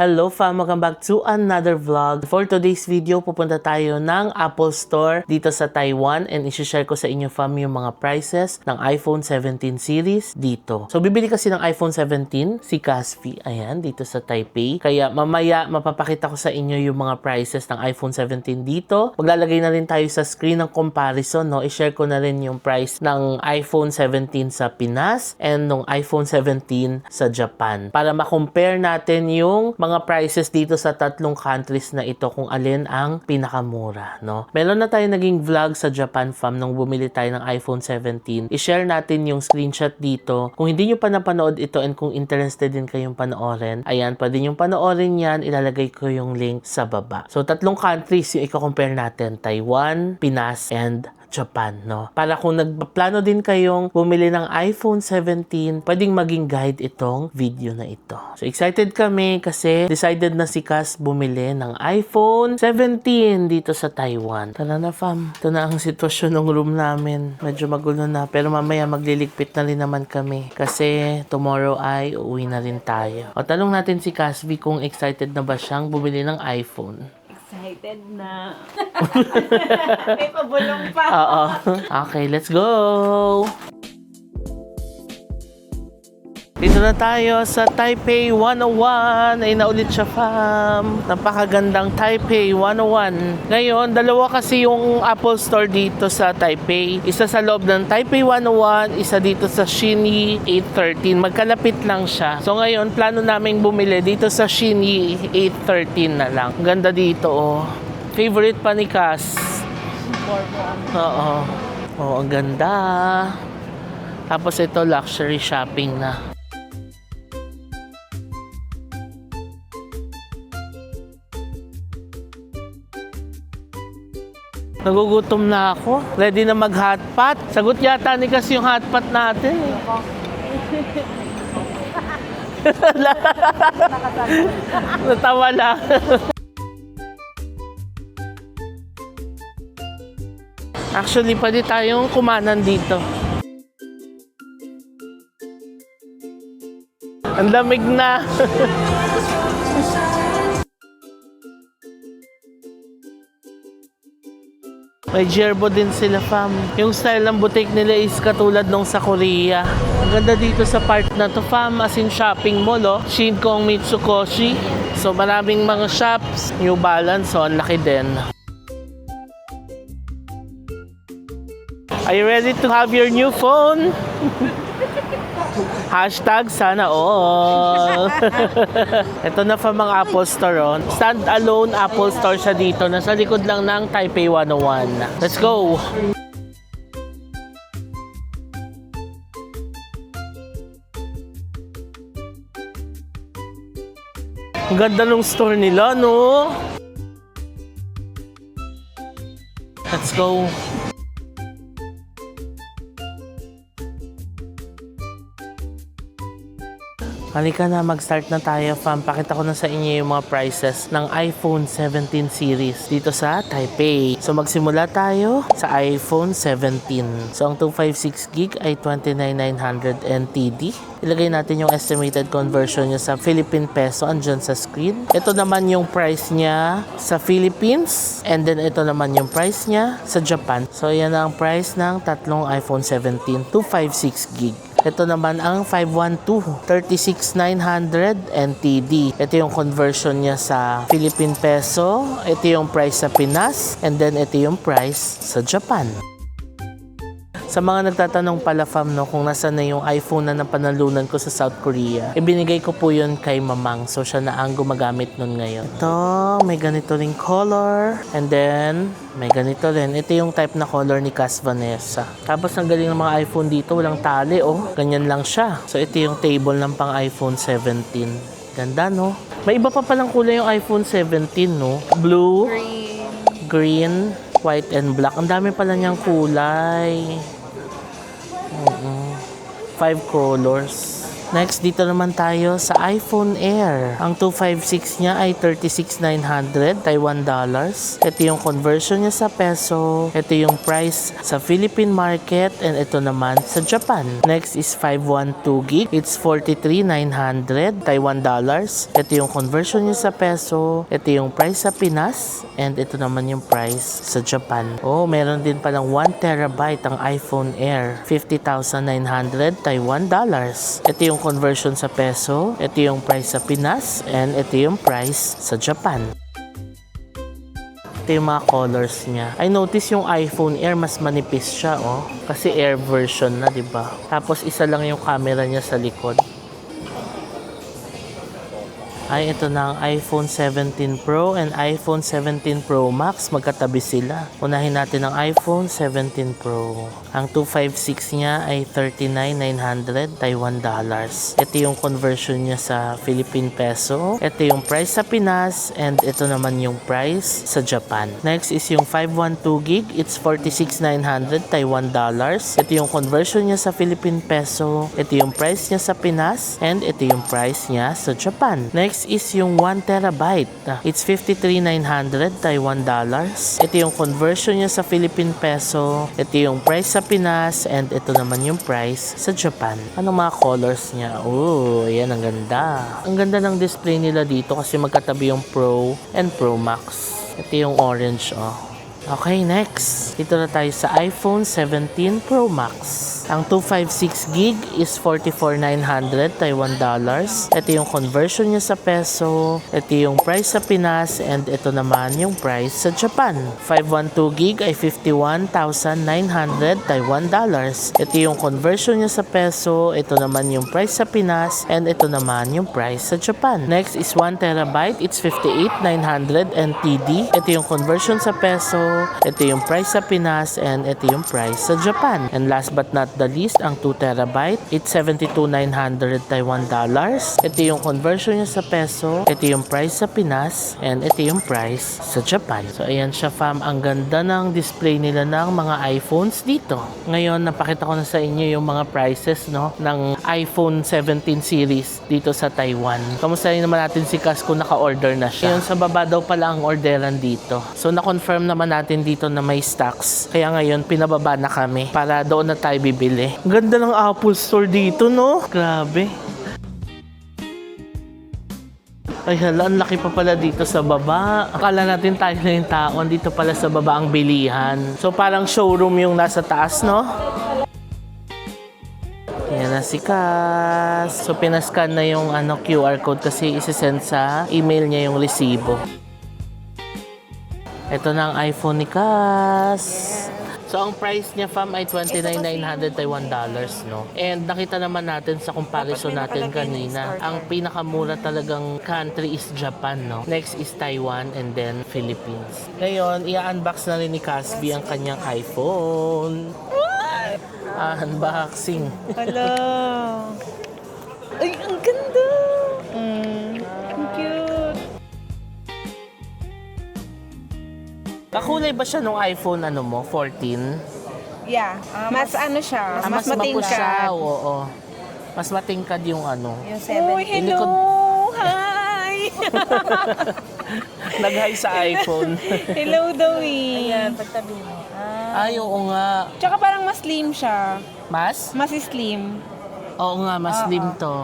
Hello fam! Welcome back to another vlog. For today's video, pupunta tayo ng Apple Store dito sa Taiwan and isi-share ko sa inyo fam yung mga prices ng iPhone 17 series dito. So bibili kasi ng iPhone 17 si Casvi, ayan, dito sa Taipei. Kaya mamaya mapapakita ko sa inyo yung mga prices ng iPhone 17 dito. Maglalagay na rin tayo sa screen ng comparison, no? I-share ko na rin yung price ng iPhone 17 sa Pinas and ng iPhone 17 sa Japan para ma-compare natin yung mga prices dito sa tatlong countries na ito kung alin ang pinakamura, no? Meron na tayo naging vlog sa Japan fam nung bumili tayo ng iPhone 17. I-share natin yung screenshot dito. Kung hindi nyo pa napanood ito and kung interested din kayong panoorin, ayan, pwede nyo panoorin yan. Ilalagay ko yung link sa baba. So, tatlong countries yung i-compare natin. Taiwan, Pinas, and Japan, no? Para kung nagplano din kayong bumili ng iPhone 17, pwedeng maging guide itong video na ito. So, excited kami kasi decided na si Cas bumili ng iPhone 17 dito sa Taiwan. Tara na, fam. Ito na ang sitwasyon ng room namin. Medyo magulo na, pero mamaya magliligpit na rin naman kami kasi tomorrow ay uuwi na rin tayo. O, tanong natin si Casvi kung excited na ba siyang bumili ng iPhone. Excited na. May pabulong pa. Oo. Okay, let's go! Dito na tayo sa Taipei 101. Ay, naulit siya, fam. Napakagandang Taipei 101. Ngayon, dalawa kasi yung Apple Store dito sa Taipei. Isa sa loob ng Taipei 101, isa dito sa Xinyi 813. Magkalapit lang siya. So ngayon, plano naming bumili dito sa Xinyi 813 na lang. Ang ganda dito, oh. Favorite pa ni Cas. Oo. Oh, ang ganda. Tapos ito, luxury shopping na. Nagugutom na ako. Ready na mag-hotpot. Sagot yata ni Cas yung hotpot natin. Natawa lang. Actually, pwede tayong kumanan dito. Ang lamig na. May gerbo din sila, fam. Yung style ng boutique nila is katulad nung sa Korea. Ang ganda dito sa part na to, fam. As in shopping mall, oh. Shinkong Mitsukoshi. So, maraming mga shops. New Balance, so ang laki din. Are you ready to have your new phone? Hashtag sana all. Ito na pa mga Apple Store, oh. Stand-alone Apple Store siya dito. Nasa likod lang ng Taipei 101. Let's go! Ang ganda ng store nila, no? Let's go! Halika na, mag-start na tayo, fam. Pakita ko na sa inyo yung mga prices ng iPhone 17 series dito sa Taipei. So, magsimula tayo sa iPhone 17. So, ang 256GB ay 29,900 NTD. Ilagay natin yung estimated conversion niya sa Philippine peso. Andyan sa screen. Ito naman yung price niya sa Philippines. And then, ito naman yung price niya sa Japan. So, yan ang price ng tatlong iPhone 17 256GB. Ito naman ang 512, 36,900 NTD. Ito yung conversion niya sa Philippine peso. Ito yung price sa Pinas. And then ito yung price sa Japan. Sa mga nagtatanong pala, fam, no, kung nasa na yung iPhone na napanalunan ko sa South Korea, ibinigay ko po yun kay mamang. So, siya na ang gumagamit nun ngayon. Ito, may ganito ring color. And then, may ganito rin. Ito yung type na color ni Cas Vanessa. Tapos, ang galing ng mga iPhone dito, walang tali, oh. Ganyan lang siya. So, ito yung table ng pang iPhone 17. Ganda, no? May iba pa palang kulay yung iPhone 17, no? Blue, green, white, and black. Ang dami pala niyang kulay. 5 colors. Next, dito naman tayo sa iPhone Air. Ang 256 niya ay 36,900 Taiwan dollars. Ito yung conversion niya sa peso. Ito yung price sa Philippine market and ito naman sa Japan. Next is 512 gig. It's 43,900 Taiwan dollars. Ito yung conversion niya sa peso. Ito yung price sa Pinas and ito naman yung price sa Japan. Oh, meron din palang 1 terabyte ang iPhone Air. 50,900 Taiwan dollars. Ito yung conversion sa peso, ito yung price sa Pinas, and ito yung price sa Japan. Ito yung mga colors niya. I notice yung iPhone Air mas manipis siya, oh. Kasi Air version na, di ba? Tapos isa lang yung camera niya sa likod. Ay, ito na ang iPhone 17 Pro and iPhone 17 Pro Max. Magkatabi sila. Unahin natin ang iPhone 17 Pro. Ang 256 niya ay 39,900 Taiwan dollars. Ito yung conversion niya sa Philippine peso. Ito yung price sa Pinas and ito naman yung price sa Japan. Next is yung 512 gig. It's 46,900 Taiwan dollars. Ito yung conversion niya sa Philippine peso. Ito yung price niya sa Pinas and ito yung price niya sa Japan. Next is yung 1 terabyte. It's 53,900 Taiwan dollars. Ito yung conversion niya sa Philippine peso. Ito yung price sa Pinas and ito naman yung price sa Japan. Anong mga colors niya? Oh, ayan, ang ganda. Ang ganda ng display nila dito kasi magkatabi yung Pro and Pro Max. Ito yung orange, oh. Okay, next. Dito na tayo sa iPhone 17 Pro Max. Ang 256 gig is 44,900 Taiwan dollars. Ito yung conversion niya sa peso. Ito yung price sa Pinas and ito naman yung price sa Japan. 512 gig ay 51,900 Taiwan dollars. Ito yung conversion niya sa peso. Ito naman yung price sa Pinas and ito naman yung price sa Japan. Next is 1 terabyte. It's 58,900 NTD. Ito yung conversion sa peso. Ito yung price sa Pinas and ito yung price sa Japan. And last but not the least, ang 2 terabyte, it's 72,900 Taiwan dollars. Ito yung conversion niya sa peso. Ito yung price sa Pinas and ito yung price sa Japan. So ayan siya, fam. Ang ganda ng display nila ng mga iPhones dito. Ngayon, napakita ko na sa inyo yung mga prices, no, ng iPhone 17 series dito sa Taiwan. Kamusta rin naman natin si Cas kung naka-order na siya. Yun, sa baba daw pala ang orderan dito. So na-confirm naman natin dito na may stocks. Kaya ngayon, pinababa na kami para doon na tayo bibili. Ganda ng Apple Store dito, no? Grabe. Ay hala, ang laki pa pala dito sa baba. Akala natin tayo na yung taon. Dito pala sa baba ang bilihan. So parang showroom yung nasa taas, no? Yan na si Cas. So pinascan na yung QR code kasi isi-send sa email niya yung resibo. Ito na ang iPhone ni Cas. So, ang price niya, fam, ay 29,900 Taiwan dollars, no? And nakita naman natin sa comparison natin kanina, ang pinakamura talagang country is Japan, no? Next is Taiwan and then Philippines. Ngayon, i-unbox na rin ni Casby ang kanyang iPhone. Unboxing. Hello. Ay, ang ganda. Ang cute. Kakulay ba siya nung iPhone mo, 14? Yeah. Mas ano siya, mas mapos siya, matingkad. oo. Mas matingkad yung ano. Yung 7. Uy, hello! Hi! Nag-hi sa iPhone. Hello daw eh. Ayan, pagtabi mo. Ay, oo nga. Tsaka parang mas slim siya. Mas? Mas slim. Oo nga, mas slim to.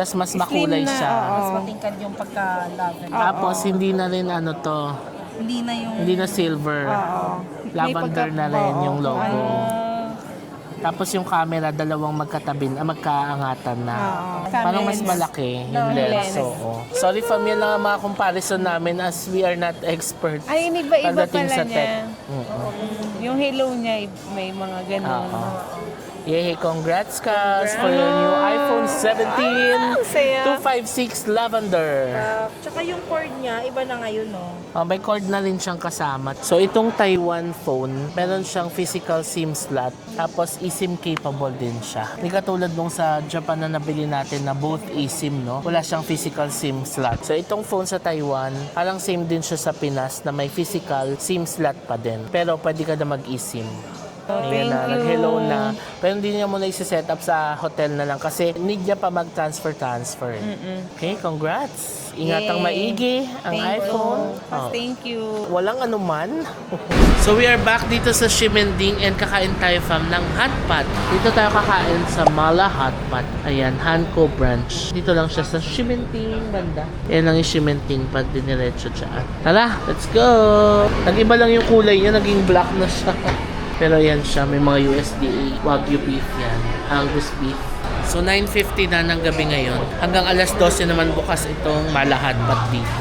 Tapos mas makulay Slim na, siya. oo. Mas matingkad yung pagka-lavender. Tapos hindi na rin ano to, Hindi na yung... hindi na silver. Oo. Lavender na rin yung logo. Ah. Tapos yung camera, dalawang magkaangatan na. Oo. Parang mas Lens. malaki yung lens. lens. Oo. Sorry fam, yan lang ang mga comparison namin as we are not experts. Ay, iba-iba pagdating pala sa niya. tech. Yung hello niya, may mga ganun. Oo. Yay, congrats Cas for your new iPhone 17 Ang saya. 256 Lavender. Tsaka yung cord niya, iba na ngayon, no? May cord na rin siyang kasama. So, itong Taiwan phone, meron siyang physical SIM slot. Tapos, eSIM capable din siya. Hindi katulad nung sa Japan na nabili natin na both eSIM, no? Wala siyang physical SIM slot. So, itong phone sa Taiwan, parang same din siya sa Pinas na may physical SIM slot pa din. Pero, pwede ka na mag-eSIM. Ayan na, nag-hello na. Pero hindi niya muna isi-set up sa hotel na lang kasi need niya pa mag-transfer. Okay, congrats. Ingatang maigi ang iPhone. Oh. Thank you. Walang anuman. So we are back dito sa Ximending and kakain tayo fam ng hotpot. Dito tayo kakain sa Mala Hotpot. Ayan, Hanko branch. Dito lang siya sa Ximending banda. Ayan lang yung Ximending pag diniretso dyan. Tara, let's go! Nag-iba lang yung kulay niya, naging black na siya. Pero yan siya, may mga USDA Wagyu beef yan. Angus beef. So 9:50 na ng gabi ngayon. Hanggang alas 12 naman bukas itong Mala Hotpot dito.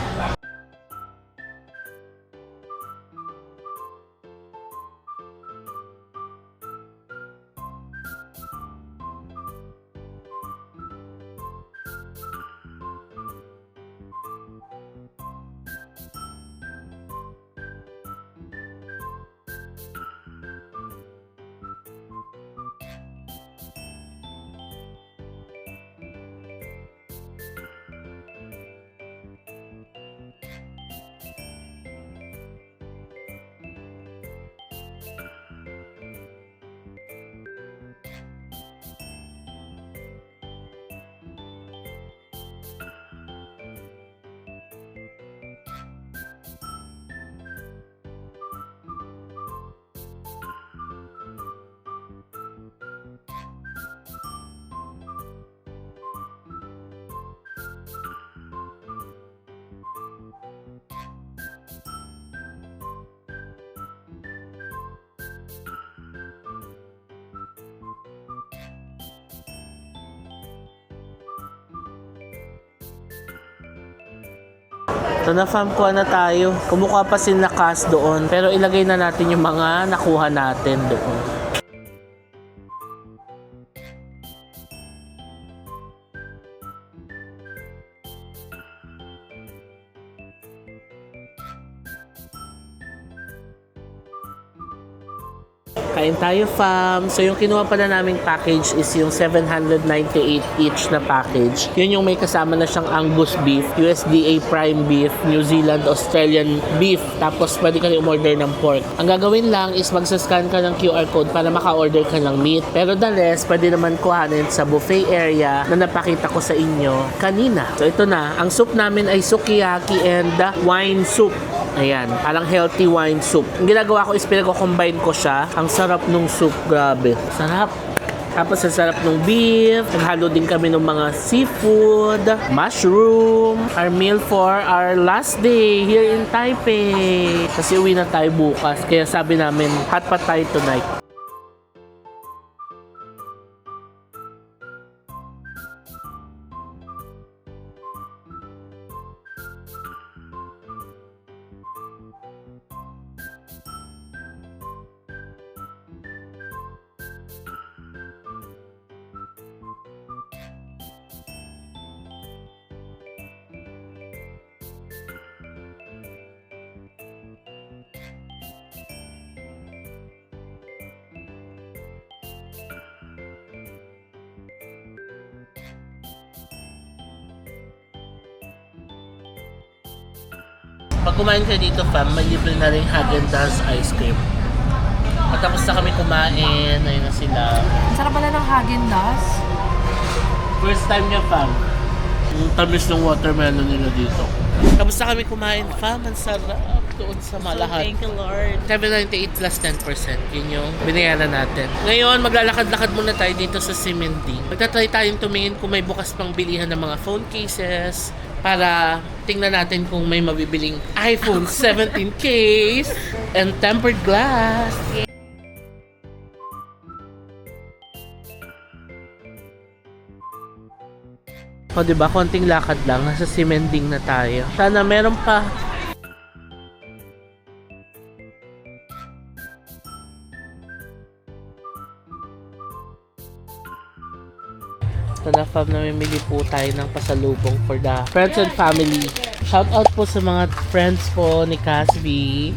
So na-fam ko na tayo. Kumukha pa si Nakas doon. Pero ilagay na natin yung mga nakuha natin doon. Kain tayo fam. So yung kinuha pala naming package is yung 798 each na package. Yun yung may kasama na siyang Angus beef, USDA prime beef, New Zealand Australian beef. Tapos pwede ka rin umorder ng pork. Ang gagawin lang is magsascan ka ng QR code para maka-order ka ng meat. Pero the rest, pwede naman kuhanin sa buffet area na napakita ko sa inyo kanina. So ito na. Ang soup namin ay sukiyaki and wine soup. Ayan, parang healthy wine soup. Ang ginagawa ko is pinag-combine ko siya. Ang sarap nung soup, grabe. Sarap. Tapos ang sarap nung beef. Naghalo din kami ng mga seafood, mushroom. Our meal for our last day here in Taipei. Kasi uwi na tayo bukas. Kaya sabi namin, hot pot tayo tonight. Pag kumain ka dito fam, may libre na rin Häagen-Dazs ice cream. Matapos na kami kumain, ayun na sila. Sarap pala ng Häagen-Dazs. First time niya fam. Yung tamis ng watermelon nila dito. Tapos na kami kumain fam, ang sarap doon sa Malahat. Thank you, Lord. 798 plus 10%. Yun yung binayaran natin. Ngayon, maglalakad-lakad muna tayo dito sa Ximending. Magtatry tayong tumingin kung may bukas pang bilihan ng mga phone cases para tingnan natin kung may mabibiling iPhone 17 case and tempered glass. O diba, konting lakad lang, nasa Ximending na tayo. Sana meron pa. Sana fam, namimili po tayo ng pasalubong for the friends and family. Shout out po sa mga friends po ni Casby.